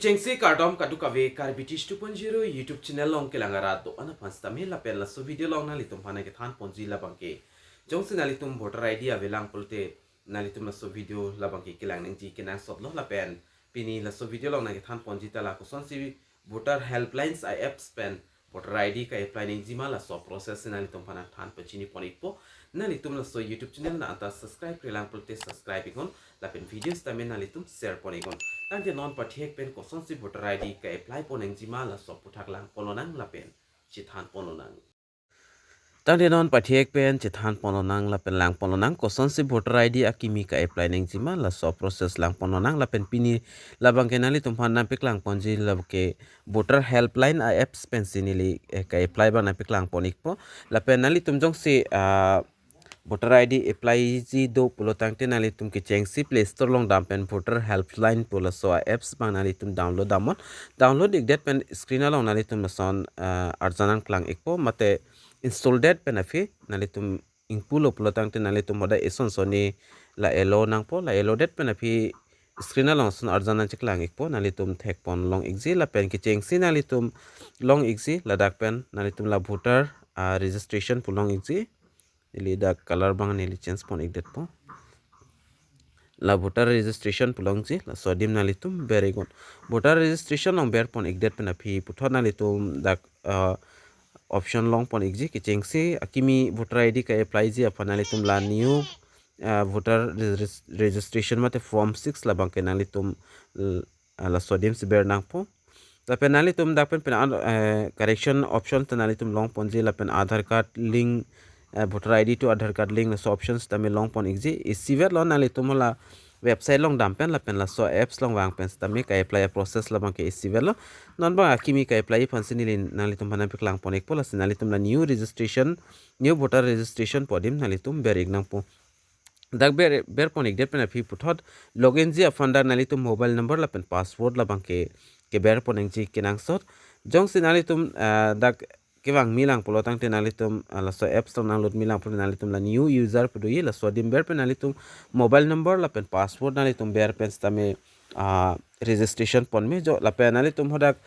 Kichengsi kardom kadu kave kar British 2.0 YouTube channel long kelangara to ana pansta me la pen la so video long na litum hana ke than ponji la bangke jong se nalitum voter ID avelang pulte nalitum la so video la bangke kelang Nangji Kenangsot lo la pen pini la so video long na ke than ponji ta la ko son si voter helplines I apps pen voter ID ka apply Nangji ma la so process nalitum hana than pachini poniko nalitum la so YouTube channel na anta subscribe kelang pulte subscribe ikon la pen videos tamen nalitum share ponikon tang je non pathek pen ko son si voter ID ka apply Nangji ma la so puthak lang polonang la pen chithan polonang tang de non pathek pen chithan polonang la pen lang polonang ko son si voter ID AKIMI ka apply Nangji ma la so process lang polonang la pen pini la bangkenali tum phan na peklang ponji la ke voter helpline I apps pen sinili ka apply ba na peklang ponikpo la pen nali tum jong si voter ID apply ji do pulotang te nali tum ke chengsi play store long dam pen voter helpline pula so apps bang nali tum download ik det pen screen along nali tum son arjanan klang ikpo mate install det pen afi nali tum ingpulo pulotang te nali tum moda eson soni la elo nang po la elo det pen afi screen along son arjanan chiklang ikpo nali tum thek pon long exi la pen ke chengsi nali tum long exi la dak pen nali tum la voter registration pulong exi nili da color bang nili change pon ek det po la voter registration pulong ji la sodim nali tum beregon voter registration long ber pon ek det pen api puthor nali tum da option long pon ek ji ki chengsi AKIMI voter ID ka apply ji apana nali tum la new voter registration mate form 6 la bang ke nali tum la sodim se ber nang po la pen nali tum da pen correction option ta nali tum long pon ji la pen Aadhaar card link voter ID to Aadhaar card link so options tame long pon exi isiver lo nali tumola website long dampen la pen la so apps long wang pen tame ka apply process la bang ke isiver lo non ba AKIMI ka apply fansinili nali tum bana peklang pon ek pola nali tum la new voter registration podim nali tum berig nang po dak ber pon ek det pen afi puthot login ji afanda nali tum mobile number la pen password la bang ke ber pon Nangji Kenangsot jong sinali tum dak kewang milang polotang te nali tum la so apps tong nang load milang pon nali tum la new user pudu ye la so dim ber pen nali tum mobile number la pen password nali tum ber pen stame registration pon me jo la pen nali tum hodak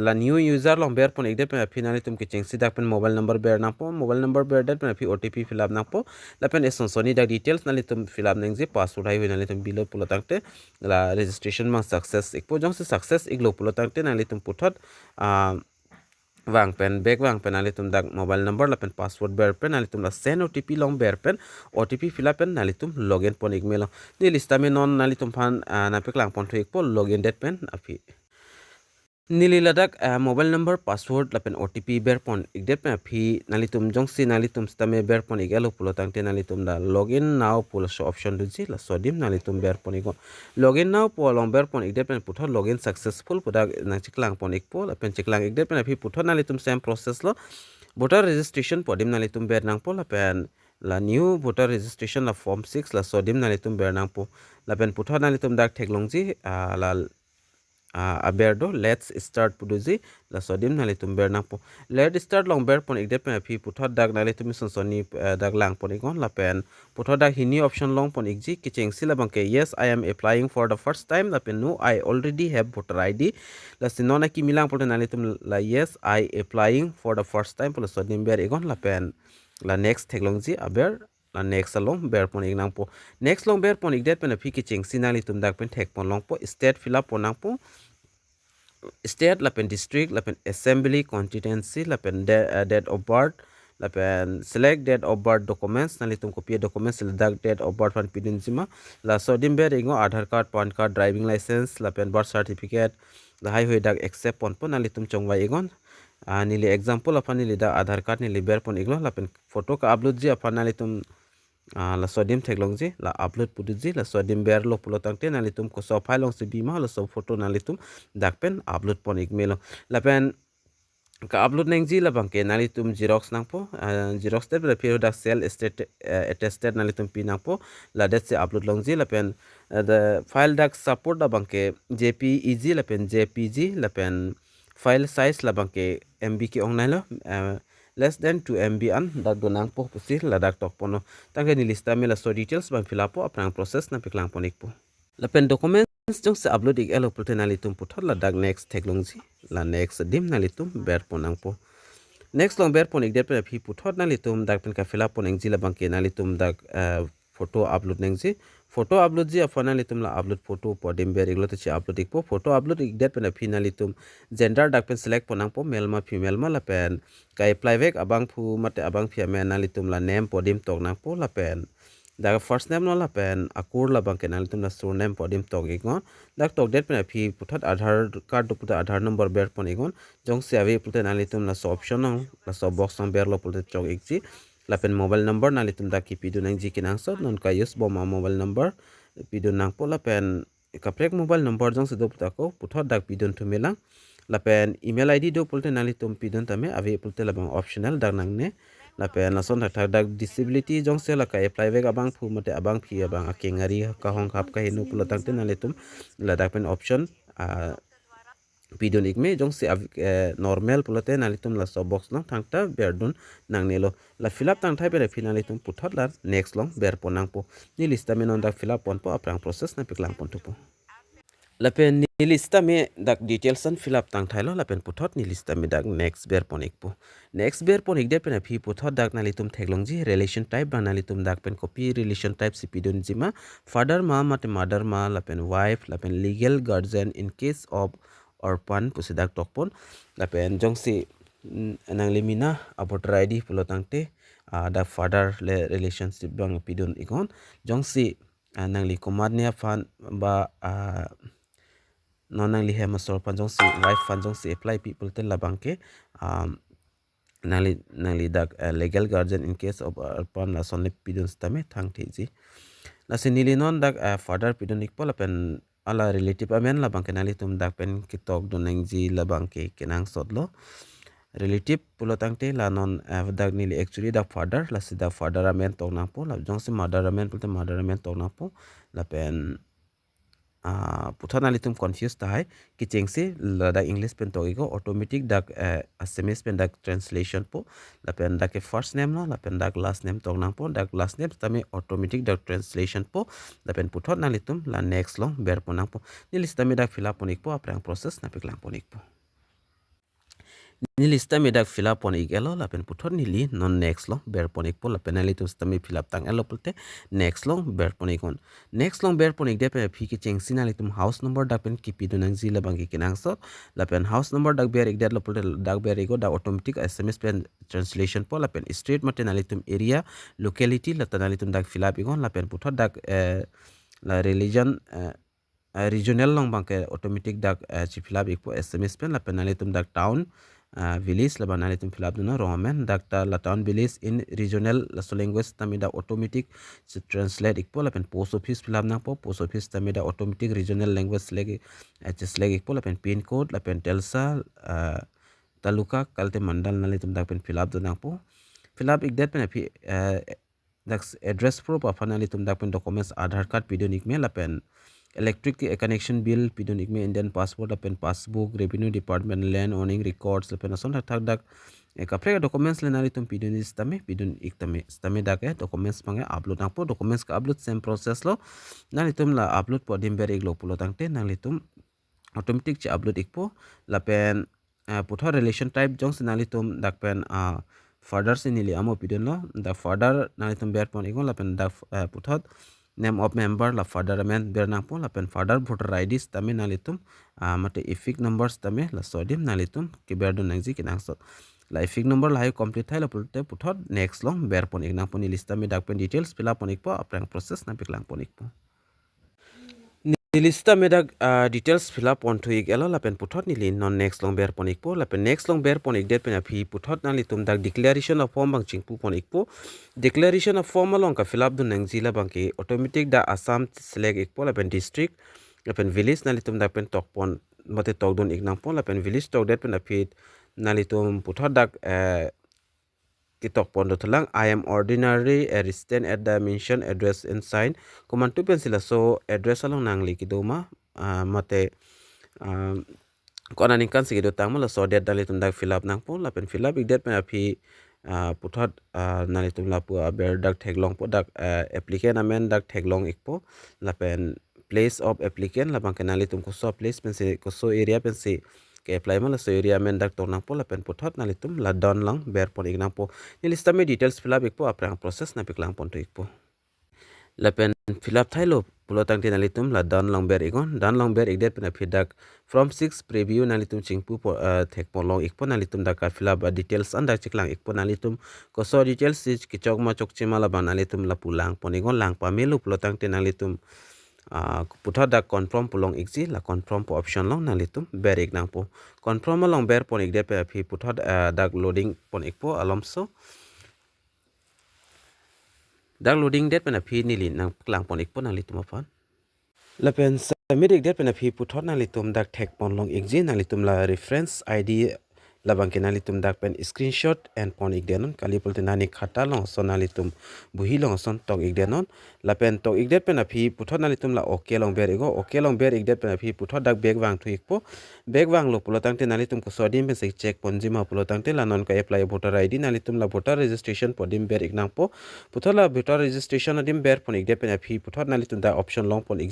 la new user long ber pon ek det pen afi nali tum ke chengsi dak pen mobile number ber nang po mobile number ber det pen afi OTP fill up nang po la pen eson soni dak details nali tum fill up nang je password hai nali tum below polotang te la registration mang success ek po jong se success ek lo polotang te nali tum puthot wang pen back wang pen nali tum dak mobile number la pen password ber pen nali tum la send OTP long ber pen OTP fill up pen nali tum login pon ik melo de lista me non nali tum phan na peklang pon thik po login det pen afi nili ladak mobile number password la pen OTP ber pon ik det pen afi nali tum jongsi nali tum stame ber pon igalo pulotang te nali tum da login now pul so option du ji la sodim nali tum ber pon igon login now po long ber pon ik det pen puthor login successful pudak na chiklang pon ik po la pen chiklang ik det pen afi puthor nali tum same process lo voter registration podim nali tum ber nang po la pen la new voter registration la form 6 la sodim nali tum ber nang po la pen puthor nali tum dak theklong ji la aberdo let's start puduji la sodim nali tum ber nang po let's start long ber pon ek det pen afi puthor dak nali tum son soni dak lang pon ikon la pen puthor dak hini option long pon ekji kicheng sila bangke yes I am applying for the first time la pen no I already have voter ID la sinona ki milang pon nali tum la yes I applying for the first time pon sodim ber ikon la pen la next theklong ji aber la next long ber pon ik nang po next long ber pon ik det pen afi kicheng sinali tum dak pen thek pon long po state fill up pon nang po state la pen district la pen assembly constituency la pen date of birth la pen select date of birth documents nali tum copy documents la dak date of birth fan pidin jima la sodim ber ingo Aadhaar card pan card driving license la pen birth certificate la hai hoi dak accept pon nali tum chongwai igon nili example apa nili da Aadhaar card nili ber pon iglo la pen photo ka upload ji apa nali tum la sodim theklong ji la upload pudu ji la sodim ber lo pulotang te nali tum ko so file long se bima la so photo nali tum dak pen upload pon ik melo la pen ka upload nang ji la bang ke nali tum xerox nang po xerox te la phi dak cell state attested nali tum pi nang po la det se upload long ji la pen the file dak support da bang ke jpeg la pen jpg la pen file size la bang ke mb ke ong nai lo less than 2 MB an dak donang po pusi la dak tok pono tangke ni lista me la so details bang fill up po aprang process na peklang ponik po la pen document jong se upload ik elo pulte nalitum puthot la dak next technology la next dim nalitum ber ponang po next long ber pon ik det pe phi puthot nalitum dak pen ka fill up poneng ji la bangke nalitum dak photo upload nengji photo upload ji afana litum la upload photo po dim ber iglo te chi upload ik po photo upload ik det pen phi nalitum gender dak pen select ponang po male ma female ma la pen ka apply vek abang phu mate abang phi me nalitum la name po dim tok nang po la pen dak first name no la pen akur la bangke nalitum la surname po dim tok igon dak tok det pen phi puthot aadhar card do puta aadhar number ber pon igon jong se ave puta nalitum la so option no la so box no ber lo puta chok ikji lapen mobile number nalitum da ki pidu Nangji Kenangsot non ka use boma mobile number pidu nang po lapen kaprek mobile number jong se do puta ko puthot dak pidun tu melang lapen email id do pulte nalitum pidun tame ave pulte labang optional dak nang ne lapen lason thak dak disability jong se la ka apply vek abang phu mate abang phi abang akengari ka hong khap ka hinu pulotang te nalitum la dak pen option pidun ikme jong se normal pulote nalitum la so box long thangta berdun nang nelo la fill up tang thai pere finalitum puthot la next long ber ponang po ni lista me non dak fill up pon po aprang process na piklang pon tu po la pen ni lista me dak details an fill up tang thai lo la pen puthot ni lista me dak next ber pon ik po next ber pon ik de pen phi puthot dak nalitum theklong ji relation type ba nalitum dak pen copy relation type si pidun jima father ma mate mother ma la pen wife la pen legal guardian in case of orphan pusidak tokpon lapen jongsi nang limina voter id pulotangte da father le relationship bang pidun ikon jongsi nang li komadnia fan ba nonang li hema sorpan jongsi wife fan jongsi apply people te labangke nang li dak legal guardian in case of orphan la sonle pidun stame thang teji la sinili non dak father pidun ikpo lapen ala relative amen labang kenali tum dak pen kitok do Nangji labangke Kenangsot lo relative pulotangte la non dak nili actually dak father la sida father amen tok na po la jong si mother amen pulte mother amen tok na po la pen puthana litum confused hai ki chengse la dak english pen to igo automatic dak sms pen dak translation po la pen dak first name no la pen dak last name tok nang po dak last name tame automatic dak translation po la pen puthot na litum la next long ber po nang po ni lista me dak fill up ponik po aprang process na piklang ponik po ni lista me dak fill up ponik elo la pen puthot ni li non next long ber ponik po la penali to sta me fill up tang elo pulte next long ber ponik on next long ber ponik de pe phi ki cheng sinali tum house number dak pen ki pidu Nangji labangi Kenangsot la pen house number dak ber ik de lo pulte dak ber ego da automatic sms pen translation po la pen street matenali tum area locality la tanali tum dak fill up igon la pen puthot dak la religion regional long bangke automatic dak chi fill up ikpo sms pen la penali tum dak town village la banali tum fill up duna roman dakta la town village in regional la so language tamida automatic translate ikpo la pen post office fill up na po post office tamida automatic regional language legi hs legi ikpo la pen pin code la pen telsa taluka kalte mandal nali tum dak pen fill up duna po fill up ik det pen phi dak address proof afanali tum dak pen documents aadhar card pidon ikme la pen electric connection bill pidon ikme Indian passport pen passbook revenue department land owning records pen ason thak dak kapre documents le nali tum pidon istame pidon iktame stame dak documents pange upload na po documents ka upload same process lo nali tum la upload po dimber iglo pulo tangte nali tum automatic chi upload ikpo la pen putha relation type jong sinali tum dak pen father sinili amo pidon lo the father nali tum ber pon igon la pen dak puthot name of member la father amen bernang po la pen father voter id tame nalitum mate ifik numbers tame la sodim nalitum ke berdo Nangji Kenangsot la ifik number la complete thai la pulte puthot next long ber pon iknang pon lista me dak pen details fill up pon ikpo aprang process na piklang pon ikpo ni lista me dak details fill up on to ik elo la pen puthot ni lin non next long ber pon ikpo la pen next long ber pon ik det pen phi puthot na litum dak declaration of form bang chingpu pon ikpo declaration of form along ka fill up du Nangji la bang ke automatic da assam select ikpo la pen district la pen village na litum dak pen tok pon mate tok don iknang pon la pen village tok det pen phi na litum puthot dak kitok pondo telang I am ordinary a resident at the mentioned address and sign command to pensila so address along nangli kidoma mate kona ningkan sigido tangma la so det dali tum dak fill up nang po la pen fill up ik det pen aphi puthot nali tum la pu ber dak theglong po dak applicant amen dak theglong ikpo la pen place of applicant labang kenali tum ko so place pen se ko so area pen se ke apply ma la so area men dak tor nang po la pen puthot nali tum la don lang ber pon ignang po ni lista me details fill up ik po aprang process na piklang pon to ik po la pen fill up thailo pulotang tin alitum la dan long ber igon dan long ber igdet pen phidak from 6 preview nalitum chingpu thek polong ikpon nalitum da ka fill up details anda chiklang ikpon nalitum ko so details sich ki chokma chokchima la ban nalitum la pulang ponigon lang pamelu pulotang tin nalitum putha da confirm pulong exi la confirm po option long nalitum ber ignang po confirm long ber pon igdet pe phi putha da loading pon ikpo alomso downloading date pen phi nili nang klang pon ik pon nang litum afan la pen submit date pen phi puthot nang litum dak thek pon long exi nang litum la reference id la bangke nang litum dak pen screenshot and pon ik denon kali polte nani khata long so nang litum buhi long son tok ik denon la pen tok ik date pen phi puthot nang litum la okay long ber ego okay long ber ik date pen phi puthot dak bag wang thu ik po bag wang lo pulotang te nang litum ko sodim pen se check pon jima pulotang te la non ka apply voter id nang litum la voter registration podim ber ik nang po puthola voter registration adim ber pon ik date pen phi puthot nang litum da option long pon ik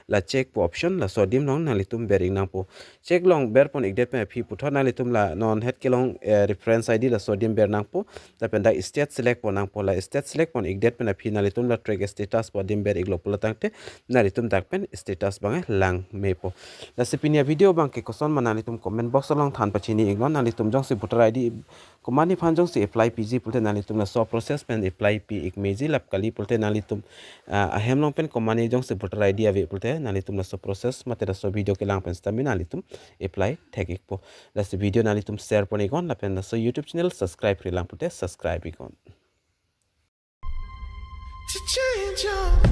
la check po option la sodim long nang litum ber ik nang po check long ber pon ik date pen phi puthot nang litum la non het kelong reference id la sodim ber nang po la pen da state select pon nang po la state select pon ik date pen phi nang litum la track status podim ber ik lo pulotang te nang litum dak pen status bang lang me po la sepinia video bang ke koson manali tum comment box long than pachini ignon nali tum jong si voter id komani phan jong si apply pg pulte nali tum la so process pen apply p ik meji lap kali pulte nali tum ahem long pen komani jong si voter id ave pulte nali tum la so process mate la so video ke lang pen stami nali tum apply tag ik po la se video nali tum share pon igon la pen la so youtube channel subscribe ri lang pulte subscribe igon to change your